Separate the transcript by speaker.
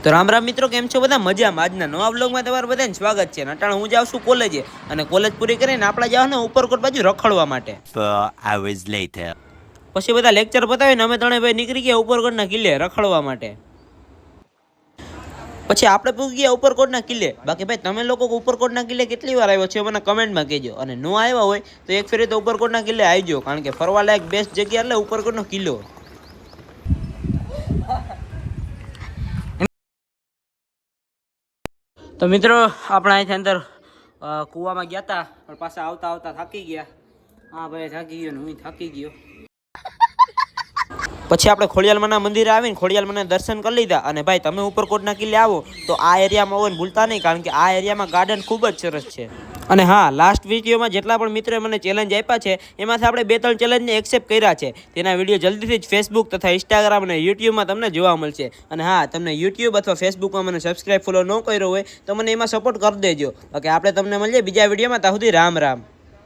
Speaker 1: તો રામ રામ મિત્રો, કેમ છો બધા? મજામાં. આજના નવા બ્લોગમાં તમારું બધાને સ્વાગત છે. અટાણે હું જાઉં છું કોલેજે, અને કોલેજ પૂરી કરીને આપણે જાવ ને ઉપરકોટ બાજુ રખડવા માટે. પછી બધા લેક્ચર પતાવીને અમે ત્રણે ભાઈ નીકળી ગયા ઉપરકોટના કિલ્લે રખડવા માટે. પછી આપણે પૂગી ગયા ઉપરકોટના કિલ્લે. બાકી ભાઈ તમે લોકો ઉપરકોટના કિલ્લે કેટલી વાર આવ્યો છે મને કમેન્ટમાં કહેજો, અને ન આવ્યા હોય તો એક ફેરી તો ઉપરકોટના કિલ્લે આવજો, કારણ કે ફરવા લાયક બેસ્ટ જગ્યા એટલે ઉપરકોટનો કિલ્લો. તો મિત્રો આપણે અહીંથી અંદર કૂવામાં ગયા હતા, પણ પાછા આવતા આવતા થાકી ગયા. હા ભાઈ થાકી ગયો ને હું થાકી ગયો. પછી આપણે ખોડિયાલમાના મંદિરે આવીને ખોડિયાલમાના દર્શન કરી લીધા. અને ભાઈ તમે ઉપરકોટના કિલ્લે આવો તો આ એરિયામાં હોય ને ભૂલતા નહીં, કારણ કે આ એરિયામાં ગાર્ડન ખૂબ જ સરસ છે. અને હા, લાસ્ટ વિડીયોમાં જેટલા પણ મિત્રોએ મને ચેલેન્જ આપ્યા છે એમાંથી આપણે 2-3 ચેલેન્જને એક્સેપ્ટ કર્યા છે. તેના વિડીયો જલ્દીથી જ ફેસબુક તથા ઇન્સ્ટાગ્રામ અને યુટ્યુબમાં તમને જોવા મળશે. અને હા, તમને યુટ્યુબ અથવા ફેસબુકમાં મને સબસ્ક્રાઈબ ફોલો ન કર્યો હોય તો મને એમાં સપોર્ટ કરી દેજો. ઓકે, આપણે તમને મળીએ બીજા વિડીયોમાં. ત્યાં સુધી રામ રામ.